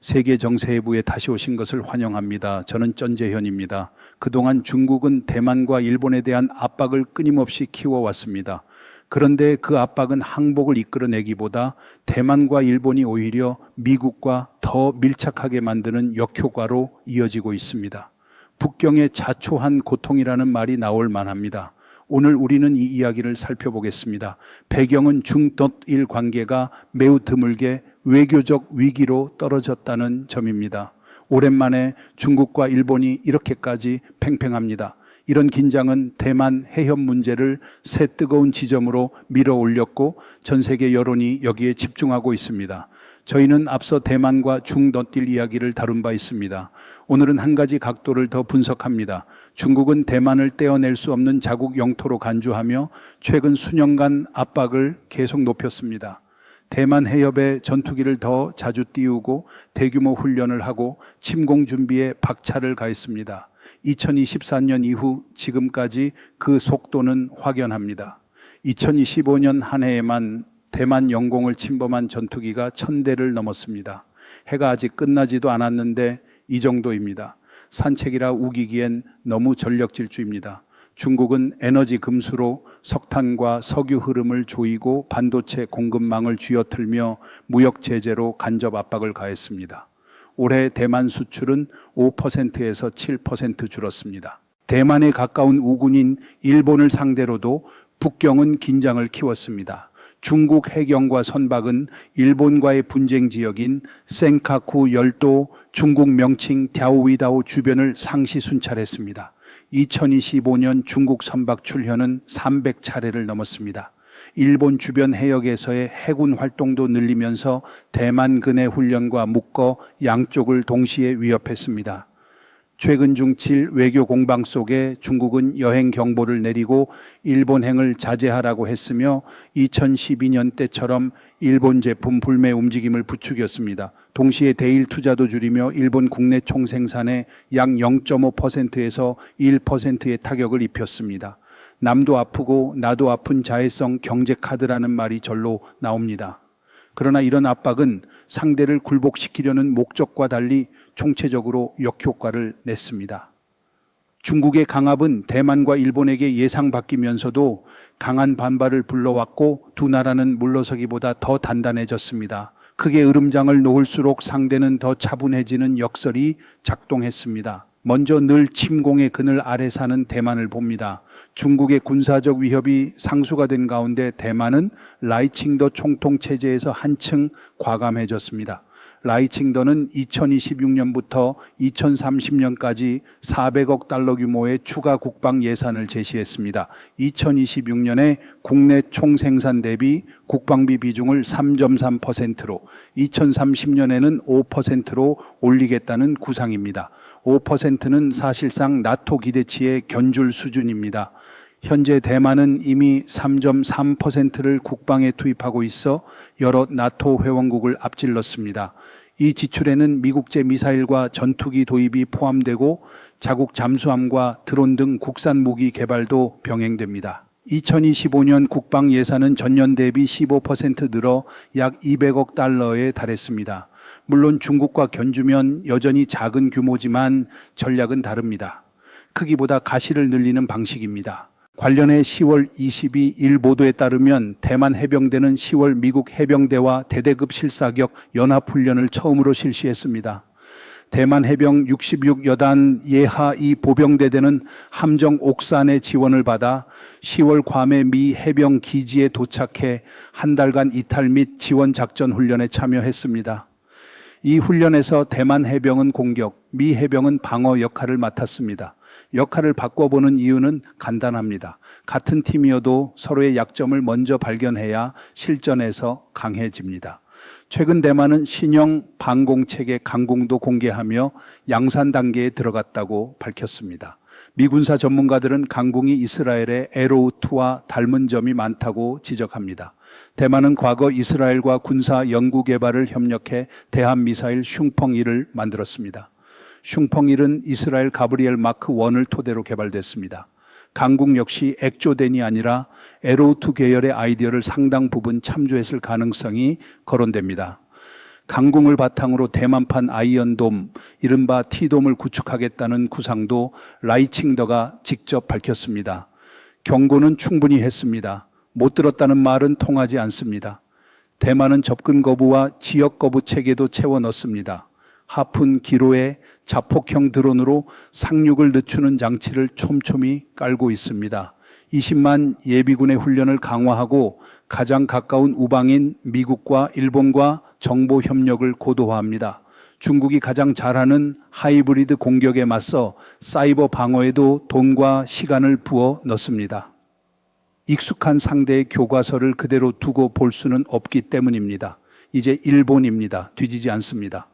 세계 정세부에 다시 오신 것을 환영합니다. 저는 전재현입니다. 그동안 중국은 대만과 일본에 대한 압박을 끊임없이 키워왔습니다. 그런데 그 압박은 항복을 이끌어내기보다 대만과 일본이 오히려 미국과 더 밀착하게 만드는 역효과로 이어지고 있습니다. 북경의 자초한 고통이라는 말이 나올 만합니다. 오늘 우리는 이 이야기를 살펴보겠습니다. 배경은 중덧일 관계가 매우 드물게 외교적 위기로 떨어졌다는 점입니다. 오랜만에 중국과 일본이 이렇게까지 팽팽합니다. 이런 긴장은 대만 해협 문제를 새 뜨거운 지점으로 밀어 올렸고 전 세계 여론이 여기에 집중하고 있습니다. 저희는 앞서 대만과 중덧일 이야기를 다룬 바 있습니다. 오늘은 한 가지 각도를 더 분석합니다. 중국은 대만을 떼어낼 수 없는 자국 영토로 간주하며 최근 수년간 압박을 계속 높였습니다. 대만 해협에 전투기를 더 자주 띄우고 대규모 훈련을 하고 침공 준비에 박차를 가했습니다. 2024년 이후 지금까지 그 속도는 확연합니다. 2025년 한 해에만 대만 영공을 침범한 전투기가 1000대를 넘었습니다. 해가 아직 끝나지도 않았는데 이 정도입니다. 산책이라 우기기엔 너무 전력 질주입니다. 중국은 에너지 금수로 석탄과 석유 흐름을 조이고 반도체 공급망을 쥐어틀며 무역 제재로 간접 압박을 가했습니다. 올해 대만 수출은 5%에서 7% 줄었습니다. 대만에 가까운 우군인 일본을 상대로도 북경은 긴장을 키웠습니다. 중국 해경과 선박은 일본과의 분쟁 지역인 센카쿠 열도 중국 명칭 랴오위다오 주변을 상시 순찰했습니다. 2025년 중국 선박 출현은 300차례를 넘었습니다. 일본 주변 해역에서의 해군 활동도 늘리면서 대만 근해 훈련과 묶어 양쪽을 동시에 위협했습니다. 최근 중칠 외교 공방 속에 중국은 여행 경보를 내리고 일본행을 자제하라고 했으며 2012년 때처럼 일본 제품 불매 움직임을 부추겼습니다. 동시에 대일 투자도 줄이며 일본 국내 총생산의 약 0.5%에서 1%의 타격을 입혔습니다. 남도 아프고 나도 아픈 자해성 경제 카드라는 말이 절로 나옵니다. 그러나 이런 압박은 상대를 굴복시키려는 목적과 달리 총체적으로 역효과를 냈습니다. 중국의 강압은 대만과 일본에게 예상바뀌면서도 강한 반발을 불러왔고 두 나라는 물러서기보다 더 단단해졌습니다. 크게 으름장을 놓을수록 상대는 더 차분해지는 역설이 작동했습니다. 먼저 늘 침공의 그늘 아래 사는 대만을 봅니다. 중국의 군사적 위협이 상수가 된 가운데 대만은 라이칭더 총통체제에서 한층 과감해졌습니다. 라이칭더는 2026년부터 2030년까지 400억 달러 규모의 추가 국방 예산을 제시했습니다. 2026년에 국내 총생산 대비 국방비 비중을 3.3%로 2030년에는 5%로 올리겠다는 구상입니다. 5%는 사실상 나토 기대치의 견줄 수준입니다. 현재 대만은 이미 3.3%를 국방에 투입하고 있어 여러 나토 회원국을 앞질렀습니다. 이 지출에는 미국제 미사일과 전투기 도입이 포함되고 자국 잠수함과 드론 등 국산 무기 개발도 병행됩니다. 2025년 국방 예산은 전년 대비 15% 늘어 약 200억 달러에 달했습니다. 물론 중국과 견주면 여전히 작은 규모지만 전략은 다릅니다. 크기보다 가시를 늘리는 방식입니다. 관련해 10월 22일 일보도에 따르면 대만 해병대는 10월 미국 해병대와 대대급 실사격 연합훈련을 처음으로 실시했습니다. 대만 해병 66여단 예하 2 보병대대는 함정 옥산의 지원을 받아 10월 괌의 미 해병 기지에 도착해 한 달간 이탈 및 지원 작전 훈련에 참여했습니다. 이 훈련에서 대만 해병은 공격, 미 해병은 방어 역할을 맡았습니다. 역할을 바꿔보는 이유는 간단합니다. 같은 팀이어도 서로의 약점을 먼저 발견해야 실전에서 강해집니다. 최근 대만은 신형 방공체계 강공도 공개하며 양산 단계에 들어갔다고 밝혔습니다. 미 군사 전문가들은 강공이 이스라엘의 에로우2와 닮은 점이 많다고 지적합니다. 대만은 과거 이스라엘과 군사 연구 개발을 협력해 대한미사일 슝펑1을 만들었습니다. 슝펑1은 이스라엘 가브리엘 마크 1을 토대로 개발됐습니다. 강국 역시 액조덴이 아니라 에로우2 계열의 아이디어를 상당 부분 참조했을 가능성이 거론됩니다. 강궁을 바탕으로 대만판 아이언돔, 이른바 T돔을 구축하겠다는 구상도 라이칭더가 직접 밝혔습니다. 경고는 충분히 했습니다. 못 들었다는 말은 통하지 않습니다. 대만은 접근 거부와 지역 거부 체계도 채워 넣습니다. 하푼 기로에 자폭형 드론으로 상륙을 늦추는 장치를 촘촘히 깔고 있습니다. 20만 예비군의 훈련을 강화하고 가장 가까운 우방인 미국과 일본과 정보 협력을 고도화합니다. 중국이 가장 잘하는 하이브리드 공격에 맞서 사이버 방어에도 돈과 시간을 부어 넣습니다. 익숙한 상대의 교과서를 그대로 두고 볼 수는 없기 때문입니다. 이제 일본입니다. 뒤지지 않습니다.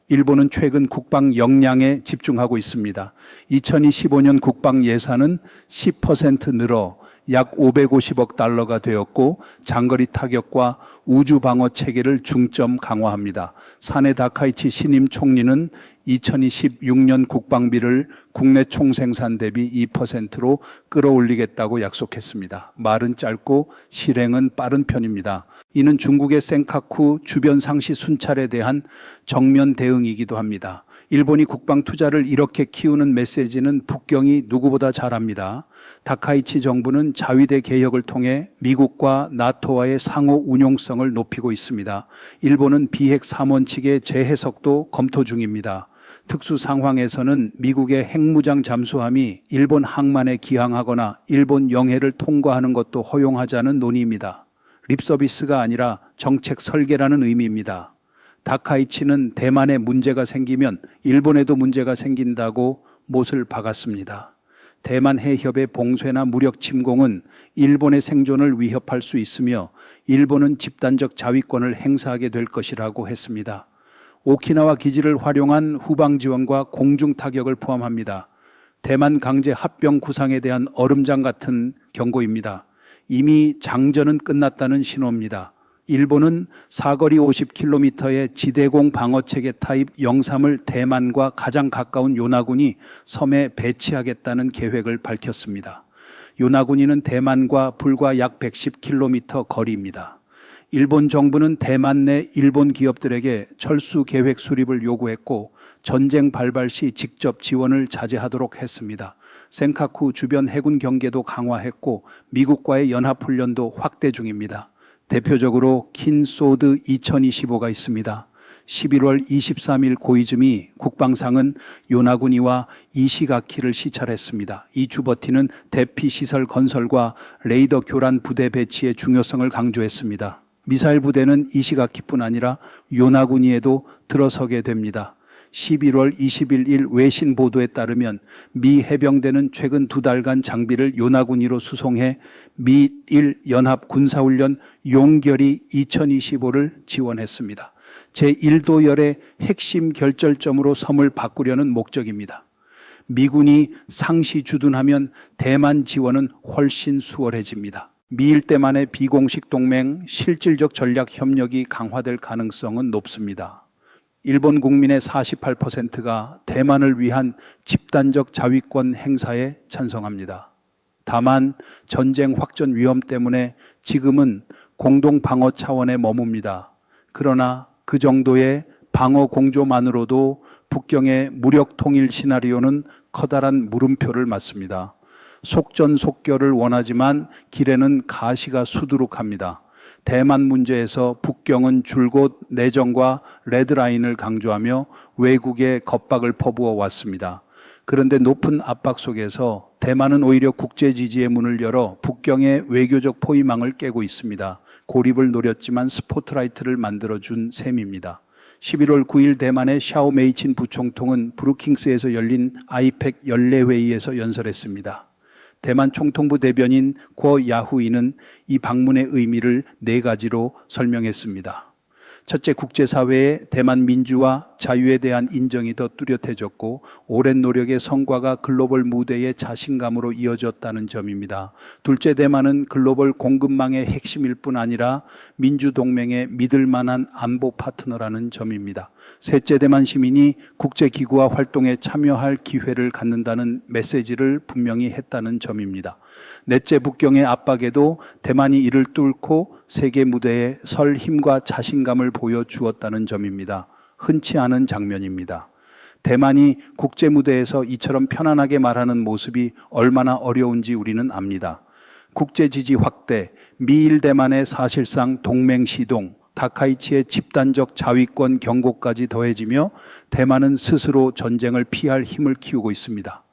일본은 최근 국방 역량에 집중하고 있습니다. 2025년 국방 예산은 10% 늘어 약 550억 달러가 되었고 장거리 타격과 우주 방어 체계를 중점 강화합니다. 사네 다카이치 신임 총리는 2026년 국방비를 국내 총생산 대비 2%로 끌어올리겠다고 약속했습니다. 말은 짧고 실행은 빠른 편입니다. 이는 중국의 센카쿠 주변 상시 순찰에 대한 정면 대응이기도 합니다. 일본이 국방 투자를 이렇게 키우는 메시지는 북경이 누구보다 잘합니다. 다카이치 정부는 자위대 개혁을 통해 미국과 나토와의 상호 운용성을 높이고 있습니다. 일본은 비핵 3원칙의 재해석도 검토 중입니다. 특수 상황에서는 미국의 핵무장 잠수함이 일본 항만에 기항하거나 일본 영해를 통과하는 것도 허용하자는 논의입니다. 립서비스가 아니라 정책 설계라는 의미입니다. 다카이치는 대만에 문제가 생기면 일본에도 문제가 생긴다고 못을 박았습니다. 대만 해협의 봉쇄나 무력 침공은 일본의 생존을 위협할 수 있으며 일본은 집단적 자위권을 행사하게 될 것이라고 했습니다. 오키나와 기지를 활용한 후방 지원과 공중 타격을 포함합니다. 대만 강제 합병 구상에 대한 얼음장 같은 경고입니다. 이미 장전은 끝났다는 신호입니다. 일본은 사거리 50km의 지대공 방어체계 타입 영삼을 대만과 가장 가까운 요나군이 섬에 배치하겠다는 계획을 밝혔습니다. 요나군이는 대만과 불과 약 110km 거리입니다. 일본 정부는 대만 내 일본 기업들에게 철수 계획 수립을 요구했고 전쟁 발발 시 직접 지원을 자제하도록 했습니다. 센카쿠 주변 해군 경계도 강화했고 미국과의 연합훈련도 확대 중입니다. 대표적으로 킨소드 2025가 있습니다. 11월 23일 고이즈미 국방상은 요나구니와 이시가키를 시찰했습니다. 이 주버티는 대피시설 건설과 레이더 교란 부대 배치의 중요성을 강조했습니다. 미사일 부대는 이시가키뿐 아니라 요나구니에도 들어서게 됩니다. 11월 21일 외신 보도에 따르면 미 해병대는 최근 2달간 장비를 요나구니로 수송해 미일 연합 군사훈련 용결이 2025를 지원했습니다. 제1도열의 핵심 결절점으로 섬을 바꾸려는 목적입니다. 미군이 상시 주둔하면 대만 지원은 훨씬 수월해집니다. 미일 대만의 비공식 동맹, 실질적 전략 협력이 강화될 가능성은 높습니다. 일본 국민의 48%가 대만을 위한 집단적 자위권 행사에 찬성합니다. 다만 전쟁 확전 위험 때문에 지금은 공동 방어 차원에 머뭅니다. 그러나 그 정도의 방어 공조만으로도 북경의 무력 통일 시나리오는 커다란 물음표를 맞습니다. 속전속결을 원하지만 길에는 가시가 수두룩합니다. 대만 문제에서 북경은 줄곧 내정과 레드라인을 강조하며 외국에 겁박을 퍼부어 왔습니다. 그런데 높은 압박 속에서 대만은 오히려 국제 지지의 문을 열어 북경의 외교적 포위망을 깨고 있습니다. 고립을 노렸지만 스포트라이트를 만들어준 셈입니다. 11월 9일 대만의 샤오메이친 부총통은 브루킹스에서 열린 아이펙 연례회의에서 연설했습니다. 대만 총통부 대변인 고 야후이는 이 방문의 의미를 4가지로 설명했습니다. 첫째, 국제사회에 대만 민주화 자유에 대한 인정이 더 뚜렷해졌고 오랜 노력의 성과가 글로벌 무대의 자신감으로 이어졌다는 점입니다. 둘째, 대만은 글로벌 공급망의 핵심일 뿐 아니라 민주동맹의 믿을 만한 안보 파트너라는 점입니다. 셋째, 대만 시민이 국제기구와 활동에 참여할 기회를 갖는다는 메시지를 분명히 했다는 점입니다. 넷째, 북경의 압박에도 대만이 이를 뚫고 세계 무대에 설 힘과 자신감을 보여주었다는 점입니다. 흔치 않은 장면입니다. 대만이 국제 무대에서 이처럼 편안하게 말하는 모습이 얼마나 어려운지 우리는 압니다. 국제 지지 확대, 미일 대만의 사실상 동맹 시동, 다카이치의 집단적 자위권 경고까지 더해지며 대만은 스스로 전쟁을 피할 힘을 키우고 있습니다.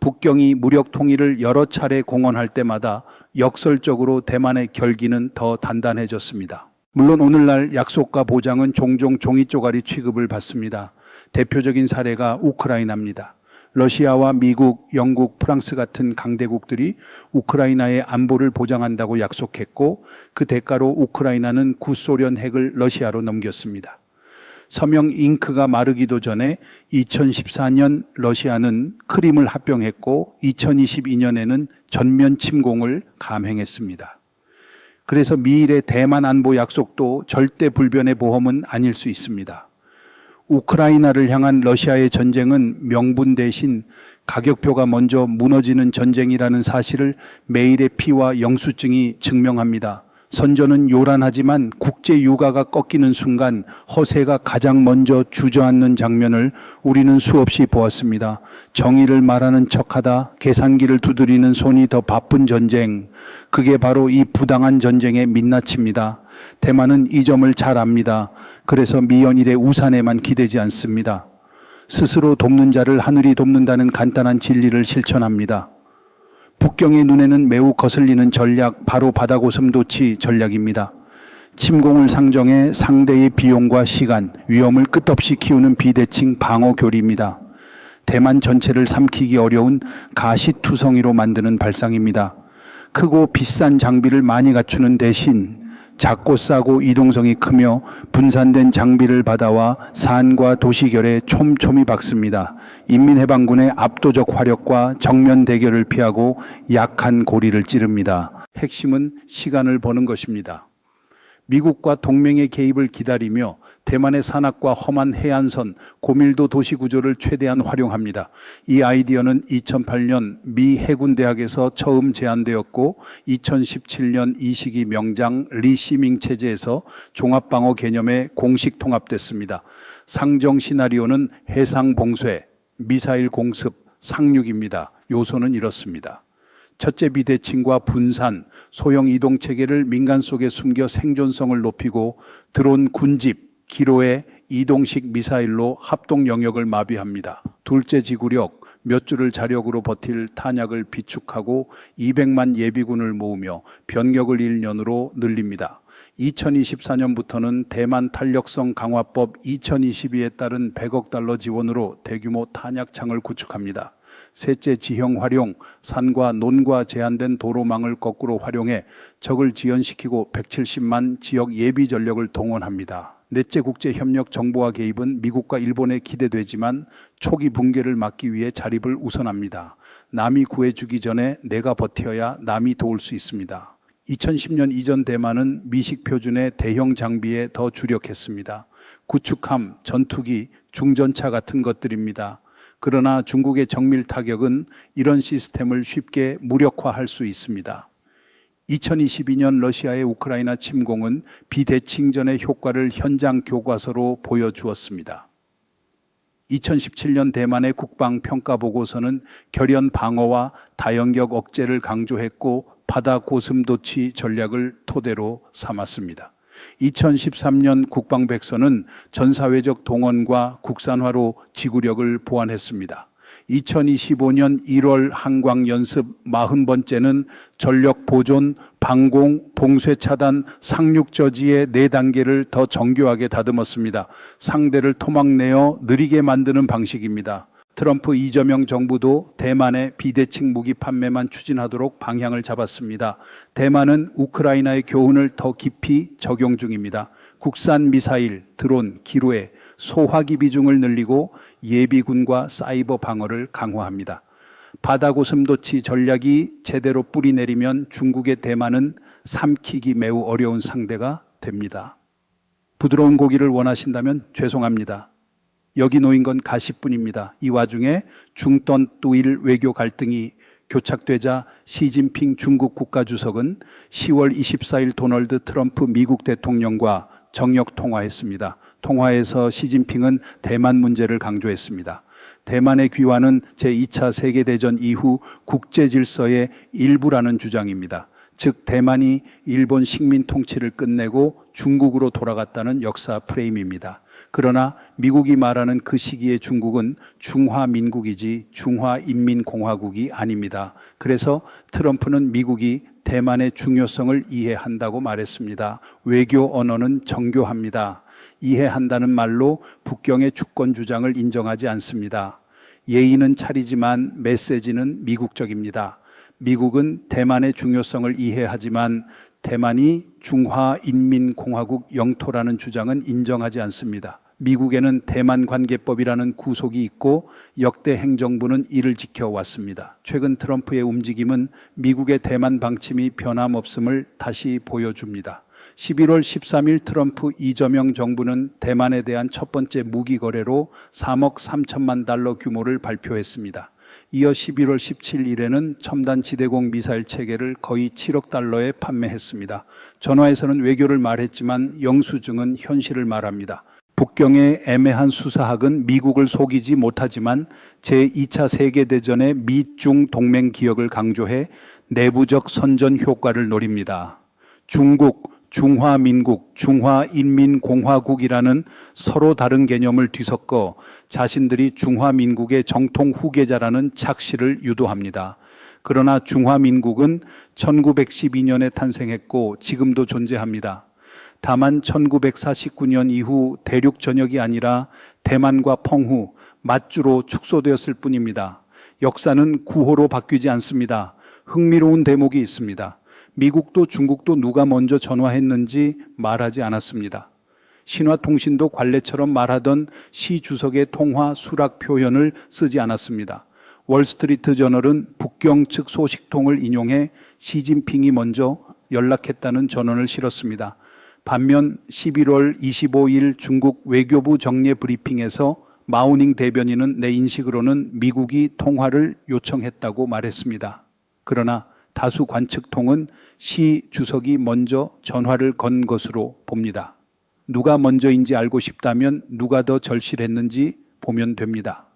북경이 무력 통일을 여러 차례 공언할 때마다 역설적으로 대만의 결기는 더 단단해졌습니다. 물론 오늘날 약속과 보장은 종종 종이 쪼가리 취급을 받습니다. 대표적인 사례가 우크라이나입니다. 러시아와 미국, 영국, 프랑스 같은 강대국들이 우크라이나의 안보를 보장한다고 약속했고 그 대가로 우크라이나는 구소련 핵을 러시아로 넘겼습니다. 서명 잉크가 마르기도 전에 2014년 러시아는 크림을 합병했고 2022년에는 전면 침공을 감행했습니다. 그래서 미일의 대만 안보 약속도 절대 불변의 보험은 아닐 수 있습니다. 우크라이나를 향한 러시아의 전쟁은 명분 대신 가격표가 먼저 무너지는 전쟁이라는 사실을 매일의 피와 영수증이 증명합니다. 선전은 요란하지만 국제 유가가 꺾이는 순간 허세가 가장 먼저 주저앉는 장면을 우리는 수없이 보았습니다. 정의를 말하는 척하다 계산기를 두드리는 손이 더 바쁜 전쟁, 그게 바로 이 부당한 전쟁의 민낯입니다. 대만은 이 점을 잘 압니다. 그래서 미연일의 우산에만 기대지 않습니다. 스스로 돕는 자를 하늘이 돕는다는 간단한 진리를 실천합니다. 북경의 눈에는 매우 거슬리는 전략, 바로 바다고슴도치 전략입니다. 침공을 상정해 상대의 비용과 시간, 위험을 끝없이 키우는 비대칭 방어 교리입니다. 대만 전체를 삼키기 어려운 가시투성이로 만드는 발상입니다. 크고 비싼 장비를 많이 갖추는 대신 작고 싸고 이동성이 크며 분산된 장비를 받아와 산과 도시결에 촘촘히 박습니다. 인민해방군의 압도적 화력과 정면 대결을 피하고 약한 고리를 찌릅니다. 핵심은 시간을 버는 것입니다. 미국과 동맹의 개입을 기다리며 대만의 산악과 험한 해안선, 고밀도 도시 구조를 최대한 활용합니다. 이 아이디어는 2008년 미 해군대학에서 처음 제안되었고 2017년 이시기 명장 리시밍 체제에서 종합방어 개념에 공식 통합됐습니다. 상정 시나리오는 해상 봉쇄, 미사일 공습, 상륙입니다. 요소는 이렇습니다. 첫째, 비대칭과 분산, 소형 이동 체계를 민간 속에 숨겨 생존성을 높이고 드론 군집, 기로의 이동식 미사일로 합동 영역을 마비합니다. 둘째, 지구력, 몇 주를 자력으로 버틸 탄약을 비축하고 200만 예비군을 모으며 병력을 1년으로 늘립니다. 2024년부터는 대만 탄력성 강화법 2022에 따른 100억 달러 지원으로 대규모 탄약창을 구축합니다. 셋째, 지형 활용, 산과 논과 제한된 도로망을 거꾸로 활용해 적을 지연시키고 170만 지역 예비 전력을 동원합니다. 넷째, 국제협력 정보화 개입은 미국과 일본에 기대되지만 초기 붕괴를 막기 위해 자립을 우선합니다. 남이 구해주기 전에 내가 버텨야 남이 도울 수 있습니다. 2010년 이전 대만은 미식 표준의 대형 장비에 더 주력했습니다. 구축함, 전투기, 중전차 같은 것들입니다. 그러나 중국의 정밀 타격은 이런 시스템을 쉽게 무력화할 수 있습니다. 2022년 러시아의 우크라이나 침공은 비대칭전의 효과를 현장 교과서로 보여주었습니다. 2017년 대만의 국방평가보고서는 결연 방어와 다영역 억제를 강조했고 바다 고슴도치 전략을 토대로 삼았습니다. 2013년 국방백서는 전사회적 동원과 국산화로 지구력을 보완했습니다. 2025년 1월 한광연습 40번째는 전력 보존, 방공, 봉쇄 차단, 상륙 저지의 4단계를 더 정교하게 다듬었습니다. 상대를 토막내어 느리게 만드는 방식입니다. 트럼프 이재명 정부도 대만의 비대칭 무기 판매만 추진하도록 방향을 잡았습니다. 대만은 우크라이나의 교훈을 더 깊이 적용 중입니다. 국산 미사일, 드론, 기로에 소화기 비중을 늘리고 예비군과 사이버 방어를 강화합니다. 바다고슴도치 전략이 제대로 뿌리내리면 중국의 대만은 삼키기 매우 어려운 상대가 됩니다. 부드러운 고기를 원하신다면 죄송합니다. 여기 놓인 건 가시뿐입니다. 이 와중에 중던뚜일 외교 갈등이 교착되자 시진핑 중국 국가주석은 10월 24일 도널드 트럼프 미국 대통령과 정역 통화했습니다. 통화에서 시진핑은 대만 문제를 강조했습니다. 대만의 귀환은 제2차 세계대전 이후 국제 질서의 일부라는 주장입니다. 즉 대만이 일본 식민 통치를 끝내고 중국으로 돌아갔다는 역사 프레임입니다. 그러나 미국이 말하는 그 시기의 중국은 중화민국이지 중화인민공화국이 아닙니다. 그래서 트럼프는 미국이 대만의 중요성을 이해한다고 말했습니다. 외교 언어는 정교합니다. 이해한다는 말로 북경의 주권 주장을 인정하지 않습니다. 예의는 차리지만 메시지는 미국적입니다. 미국은 대만의 중요성을 이해하지만 대만이 중화인민공화국 영토라는 주장은 인정하지 않습니다. 미국에는 대만관계법이라는 구속이 있고 역대 행정부는 이를 지켜왔습니다. 최근 트럼프의 움직임은 미국의 대만 방침이 변함없음을 다시 보여줍니다. 11월 13일 트럼프 이재명 정부는 대만에 대한 첫 번째 무기 거래로 3억 3천만 달러 규모를 발표했습니다. 이어 11월 17일에는 첨단 지대공 미사일 체계를 거의 7억 달러에 판매했습니다. 전화에서는 외교를 말했지만 영수증은 현실을 말합니다. 북경의 애매한 수사학은 미국을 속이지 못하지만 제2차 세계대전의 미중 동맹 기억을 강조해 내부적 선전 효과를 노립니다. 중국, 중화민국, 중화인민공화국이라는 서로 다른 개념을 뒤섞어 자신들이 중화민국의 정통 후계자라는 착시를 유도합니다. 그러나 중화민국은 1912년에 탄생했고 지금도 존재합니다. 다만 1949년 이후 대륙 전역이 아니라 대만과 펑후, 맞주로 축소되었을 뿐입니다. 역사는 구호로 바뀌지 않습니다. 흥미로운 대목이 있습니다. 미국도 중국도 누가 먼저 전화했는지 말하지 않았습니다. 신화통신도 관례처럼 말하던 시 주석의 통화 수락 표현을 쓰지 않았습니다. 월스트리트 저널은 북경 측 소식통을 인용해 시진핑이 먼저 연락했다는 전언을 실었습니다. 반면 11월 25일 중국 외교부 정례 브리핑에서 마오닝 대변인은 내 인식으로는 미국이 통화를 요청했다고 말했습니다. 그러나 다수 관측통은 시 주석이 먼저 전화를 건 것으로 봅니다. 누가 먼저인지 알고 싶다면 누가 더 절실했는지 보면 됩니다.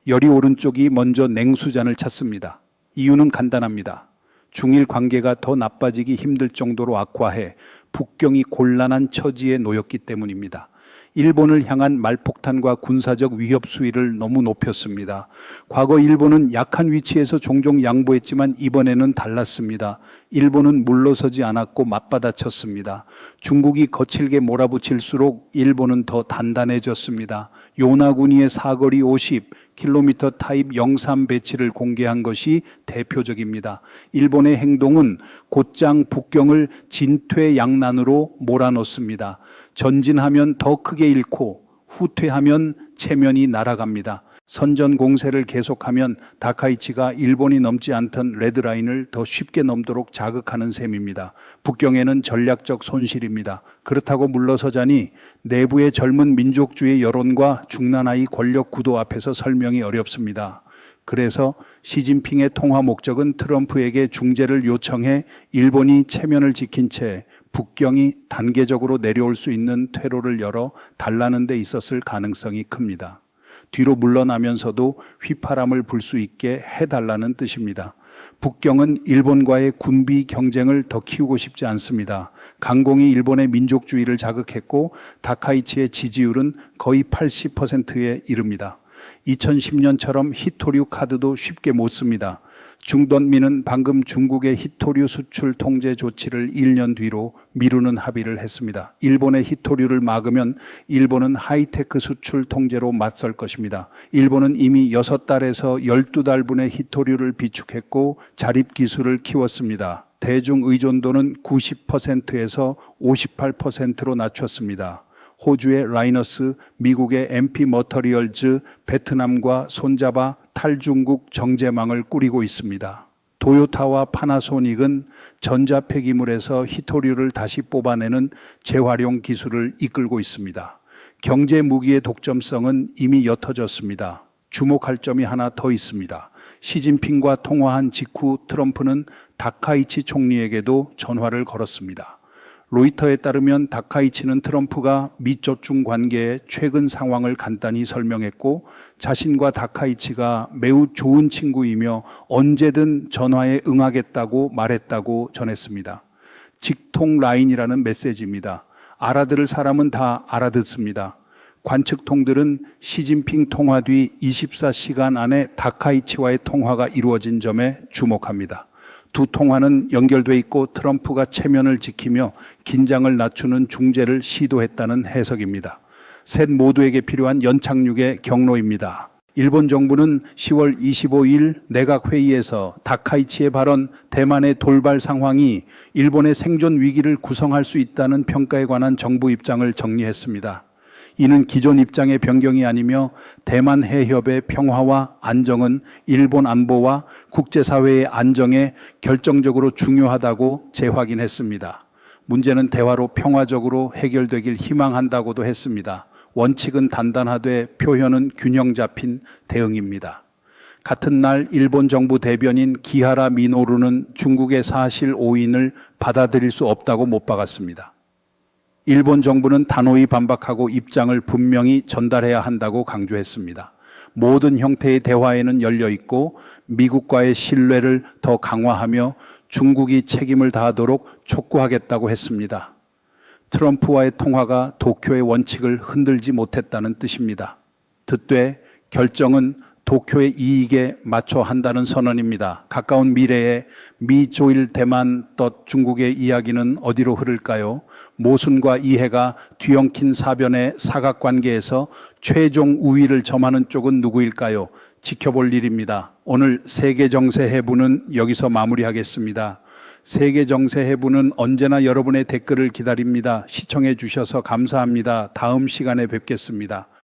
열이 오른 쪽이 먼저 냉수잔을 찾습니다. 이유는 간단합니다. 중일 관계가 더 나빠지기 힘들 정도로 악화해 북경이 곤란한 처지에 놓였기 때문입니다. 일본을 향한 말폭탄과 군사적 위협 수위를 너무 높였습니다. 과거 일본은 약한 위치에서 종종 양보했지만 이번에는 달랐습니다. 일본은 물러서지 않았고 맞받아쳤습니다. 중국이 거칠게 몰아붙일수록 일본은 더 단단해졌습니다. 요나구니의 사거리 50km 타입 영산 배치를 공개한 것이 대표적입니다. 일본의 행동은 곧장 북경을 진퇴양난으로 몰아넣습니다. 전진하면 더 크게 잃고 후퇴하면 체면이 날아갑니다. 선전 공세를 계속하면 다카이치가 일본이 넘지 않던 레드라인을 더 쉽게 넘도록 자극하는 셈입니다. 북경에는 전략적 손실입니다. 그렇다고 물러서자니 내부의 젊은 민족주의 여론과 중나라의 권력 구도 앞에서 설명이 어렵습니다. 그래서 시진핑의 통화 목적은 트럼프에게 중재를 요청해 일본이 체면을 지킨 채 북경이 단계적으로 내려올 수 있는 퇴로를 열어 달라는 데 있었을 가능성이 큽니다. 뒤로 물러나면서도 휘파람을 불 수 있게 해달라는 뜻입니다. 북경은 일본과의 군비 경쟁을 더 키우고 싶지 않습니다. 강공이 일본의 민족주의를 자극했고 다카이치의 지지율은 거의 80%에 이릅니다. 2010년처럼 히토류 카드도 쉽게 못 씁니다. 중던민은 방금 중국의 히토류 수출 통제 조치를 1년 뒤로 미루는 합의를 했습니다. 일본의 히토류를 막으면 일본은 하이테크 수출 통제로 맞설 것입니다. 일본은 이미 6달에서 12달분의 히토류를 비축했고 자립 기술을 키웠습니다. 대중 의존도는 90%에서 58%로 낮췄습니다. 호주의 라이너스, 미국의 MP 머터리얼즈, 베트남과 손잡아 탈중국 정제망을 꾸리고 있습니다. 도요타와 파나소닉은 전자 폐기물에서 히토류를 다시 뽑아내는 재활용 기술을 이끌고 있습니다. 경제 무기의 독점성은 이미 옅어졌습니다. 주목할 점이 하나 더 있습니다. 시진핑과 통화한 직후 트럼프는 다카이치 총리에게도 전화를 걸었습니다. 로이터에 따르면 다카이치는 트럼프가 미조중 관계의 최근 상황을 간단히 설명했고 자신과 다카이치가 매우 좋은 친구이며 언제든 전화에 응하겠다고 말했다고 전했습니다. 직통 라인이라는 메시지입니다. 알아들을 사람은 다 알아듣습니다. 관측통들은 시진핑 통화 뒤 24시간 안에 다카이치와의 통화가 이루어진 점에 주목합니다. 두 통화는 연결돼 있고 트럼프가 체면을 지키며 긴장을 낮추는 중재를 시도했다는 해석입니다. 셋 모두에게 필요한 연착륙의 경로입니다. 일본 정부는 10월 25일 내각회의에서 다카이치의 발언 대만의 돌발 상황이 일본의 생존 위기를 구성할 수 있다는 평가에 관한 정부 입장을 정리했습니다. 이는 기존 입장의 변경이 아니며 대만 해협의 평화와 안정은 일본 안보와 국제사회의 안정에 결정적으로 중요하다고 재확인했습니다. 문제는 대화로 평화적으로 해결되길 희망한다고도 했습니다. 원칙은 단단하되 표현은 균형 잡힌 대응입니다. 같은 날 일본 정부 대변인 기하라 미노루는 중국의 사실 오인을 받아들일 수 없다고 못 박았습니다. 일본 정부는 단호히 반박하고 입장을 분명히 전달해야 한다고 강조했습니다. 모든 형태의 대화에는 열려 있고 미국과의 신뢰를 더 강화하며 중국이 책임을 다하도록 촉구하겠다고 했습니다. 트럼프와의 통화가 도쿄의 원칙을 흔들지 못했다는 뜻입니다. 듣되 결정은 도쿄의 이익에 맞춰 한다는 선언입니다. 가까운 미래에 미조일 대만 덧 중국의 이야기는 어디로 흐를까요? 모순과 이해가 뒤엉킨 사변의 사각관계에서 최종 우위를 점하는 쪽은 누구일까요? 지켜볼 일입니다. 오늘 세계정세해부는 여기서 마무리하겠습니다. 세계정세해부는 언제나 여러분의 댓글을 기다립니다. 시청해 주셔서 감사합니다. 다음 시간에 뵙겠습니다.